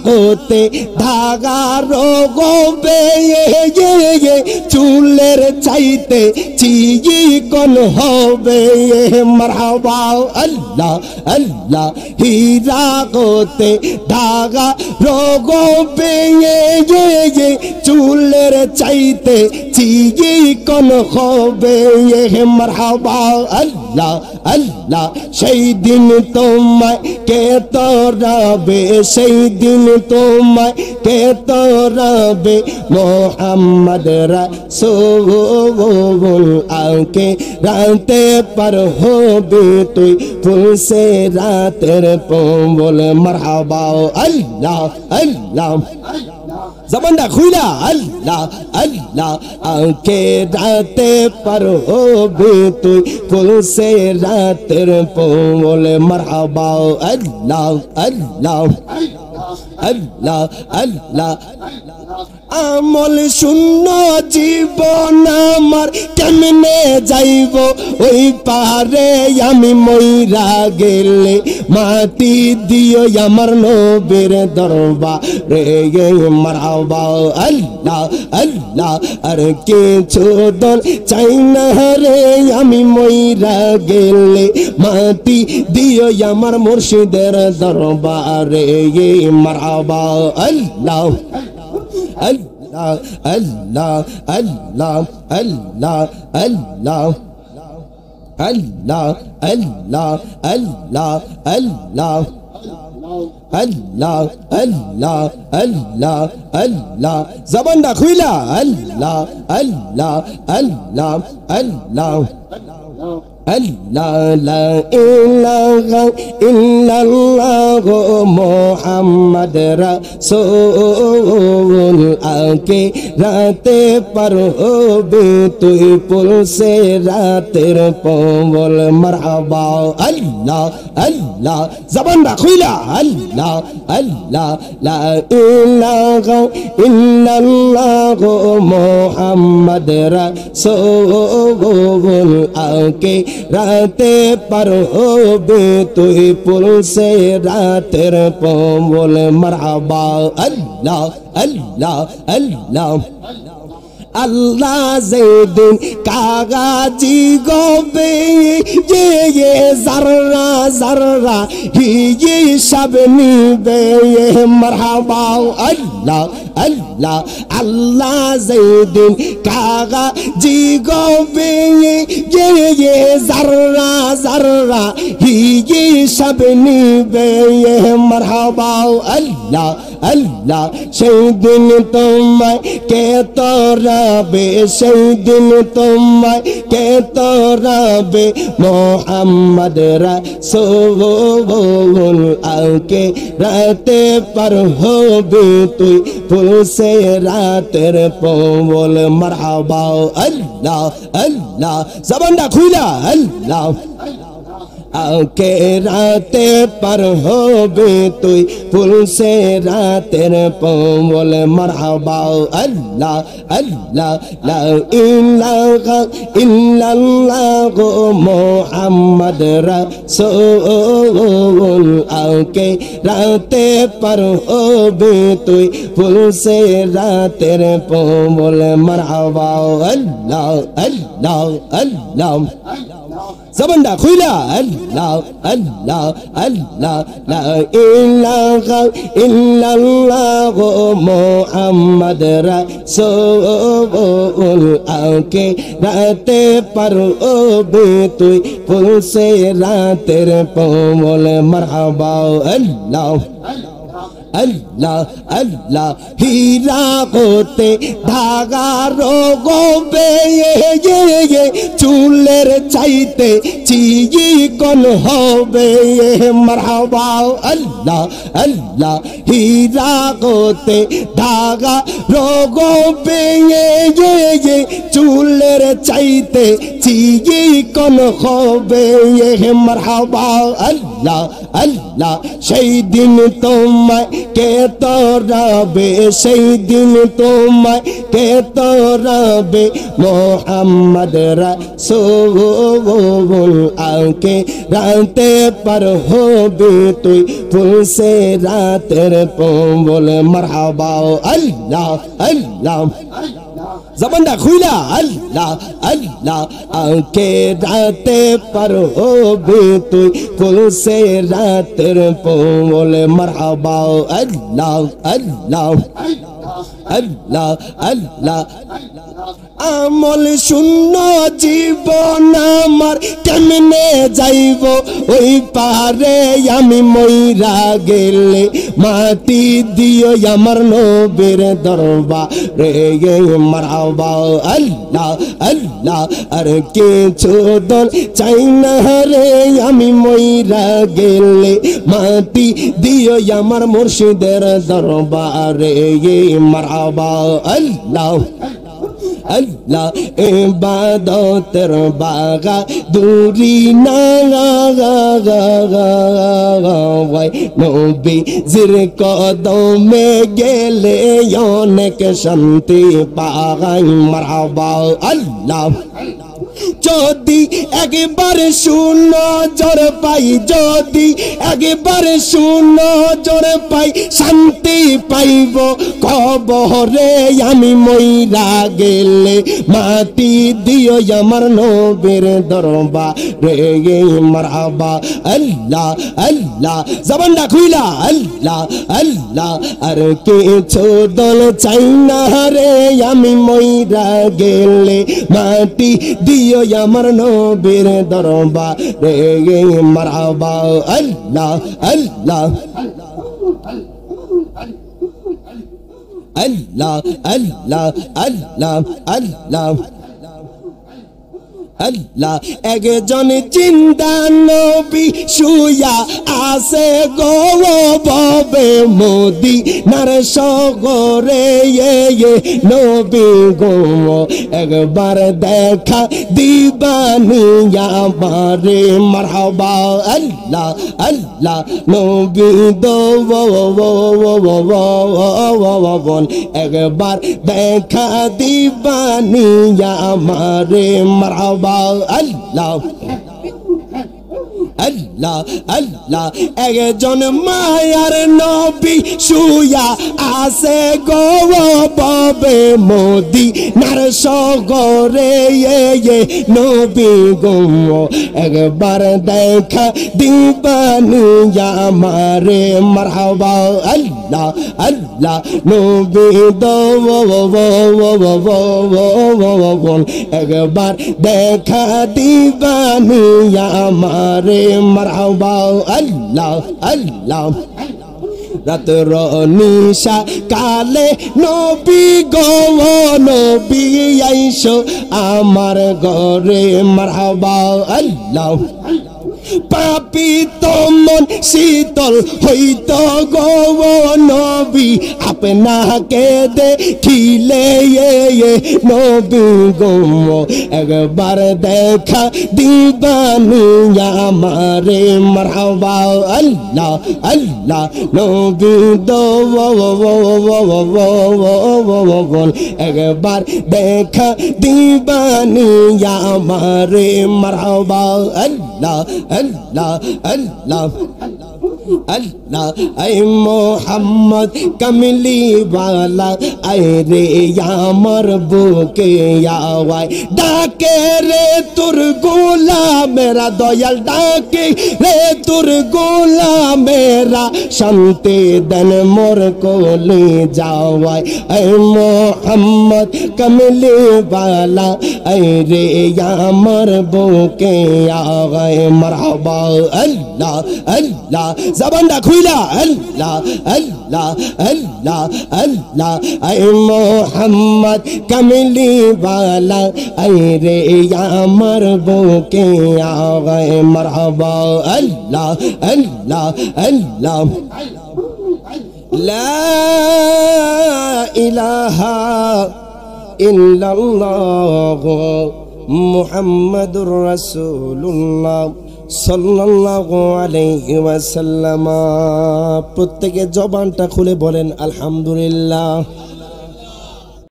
কোতে ধাগা রোগবে চুলের চাইতে চিকন হবে মারহাবা আল্লাহ আল্লাহ হীরা কোতে ধাগা রোগবে চুলের চাইতে চিকন হবে মারহাবা আল্লাহ আল্লাহ সেই দিন তোমায় কে তোরাবে সেই দিন তোমায় কে তোরাবে মোহাম্মদ রাসূল আকে রাতে पर হবে তুই ফুলসে রাতের পবল মারহাবা আল্লাহ আল্লাহ জবানটা খুইলা আল্লাহ আল্লাহ আকে রাতে पर হবে তুই ফুলসে রাতের পবল মারহাবা আল্লাহ আল্লাহ আল্লাহ আল্লাহ আমল শূন্য জীবন আমার কেমনে যাইব ওই পারে আমি মইরা গেলে মাটি দিও আমার নবীর দরবারে মারহাবা আল্লাহ আল্লাহ আর কিছু দল চাই না রে আমি মইরা গেলে মাটি দিও আমার মুর্শিদের দরবারে মারহাবা আল্লাহ Allah Allah Allah Allah Allah Allah Allah Allah Allah Allah Allah Allah Allah zabanda khuila Allah Allah Allah Allah Allah la ilaha illallah Muhammad Rasul আকে রাতে पर হবে তুই পুলসে রাতের পবল মারহাবা আল্লাহ আল্লাহ জবান রাখুইলা আল্লাহ আল্লাহ লা ইলাহা ইল্লাল্লাহ মুহাম্মদ রাসূল আকে রাতে पर হবে তুই পুলসে রাতের পবল মারহাবা আল্লাহ আল্লাহ আল্লাহ আল্লাহ যেদিন কাগাজি গবে যে জাররা জাররা হিসাব নিবে মারহাবা আল্লাহ আল্লাহ আল্লাহ যেদিন কাগাজি গবে যে জাররা জাররা হিসাব নিবে মারহাবা আল্লাহ আল্লাহ সেই দিন তোমায় কে তোরাবে সেই দিন তোমায় কে তোরাবে মোহাম্মদ রাসূল আকে রাতে पर হবে তুই ফুলসে রাতের পবল মারহাবা আল্লাহ আল্লাহ জবানটা খুইলা আল্লাহ আকে রাতে पर হবে তুই ফুলসে রাতের পবল মারহাবা আল্লাহ আল্লাহ লা ইলাহা ইল্লাল্লাহ মুহাম্মদ রাসূল আকে রাতে पर হবে তুই ফুলসে রাতের পবল মারহাবা আল্লাহ আল্লাহ আল্লাহ জবানটা খুইলা আল্লাহ আল্লাহ আল্লাহ লা ইলাহা ইল্লাল্লাহ মুহাম্মদ রাসূল আকে রাতে पर হবে তুই ফুলসে রাতের পবল মারহাবা আল্লাহ আল্লাহ আল্লাহ হীরা কোতে ধাগা রোগবে চুলের চাইতে চিকন হবে মারহাবা আল্লাহ আল্লাহ হীরা কোতে ধাগা রোগবে চুলের চাইতে চাইতে চিজি কোন হবে মারহাবা আল্লাহ আল্লাহ সেই দিন তোমায় কে তোরাবে সেই দিন তোমায় কে তোরাবে মোহাম্মদ রাসূল আকে রাতে पर হবে তুই ফুলসে রাতের পবল মারহাবা আল্লাহ আল্লাহ জবানটা খুইলা আল্লাহ আল্লাহ আকে রাতে पर হবে তুই ফুলসে রাতের পবল মারহাবা আল্লাহ আল্লাহ আল্লাহ আল্লাহ আমল শূন্য জীবন আমার কেমনে যাইব ওই পারে আমি মইরা গেলে মাটি দিও আমার নবীর দরবারে মারহাবা আল্লাহ আল্লাহ আর কিছু দল চাই না রে আমি মইরা গেলে মাটি দিও আমার মুর্শিদের দরবারে মারহাবা আল্লাহ আল্লাহ ইবাদতের বাগা দূরি না নবী জির কদমে গেলে অনেক শান্তি পাই মারহাবা আল্লাহ যদি একবার শুনো জোর পাই যদি একবার শুনো জোর পাই শান্তি পাইব কবরে আমি মইরা গেলে মাটি দিও আমার নবীর দরবারে মারহাবা আল্লাহ আল্লাহ জবানটা খুইলা আল্লাহ আল্লাহ আর কিছু দল চাই না রে আমি মইরা গেলে মাটি দিও আমার নবীর দরবারে মারহাবা আল্লাহ আল্লাহ আল্লাহ আল্লাহ আল্লাহ আল্লাহ আল্লাহ একজন জিন্দা নবী শুয়া আছে গো ববে মদিনার সগরে নবী গো একবার দেখা দিবানি আমারে মারহাবা আল্লাহ আল্লাহ নবী দো একবার দেখা দিবানি আমারে মারহাবা আল্লাহ আল্লাহ আল্লাহ একজন মায়ার নবী শুয়া আছে গো ববে মদিনার সগরে নবী গো একবার দেখা দিবানি আমারে মারহাবা আল্লাহ আল্লাহ নবী দো একবার দেখা দিবানি আমারে মারহাবা আল্লাহ আল্লাহ রাতের নিশা কালে নবী গো নবী আইসো আমার ঘরে মারহাবা আল্লাহ পাপি মন শীতল হইত গো নবী আপনাকে দেখিলে নবী গো একবার দেখা দিবানি আমারে মারহাবা আল্লাহ আল্লাহ নবী দো একবার দেখা দিবানি আমারে মারহাবা আল্লাহ আল্লাহ আল্লাহ আল্লাহ আই মোহাম্মদ কমলি ওয়ালা আই রে আমার বুকে আওয়ায় ডাকে রে তোর গোলামেরা দয়াল ডাকে রে তোর গোলামেরা শান্তি দেন মোর কোলে যাওয়ায় আই মোহাম্মদ কমলি ওয়ালা আই রে আমার বুকে আওয়ায় মারহাবা আল্লাহ আল্লাহ জবানটা খুইলা আল্লাহ আল্লাহ আল্লাহ আল্লাহ আই মোহাম্মদ কমলি ওয়ালা আই রে আমার বুকে আগায় মারহাবা আল্লাহ আল্লাহ আল্লাহ লা ইলাহা ইল্লাল্লাহ মুহাম্মাদুর রাসূলুল্লাহ সাল্লাল্লাহু আলাইহি ওয়াসাল্লাম। প্রত্যেকে জবানটা খুলে বলেন আলহামদুলিল্লাহ।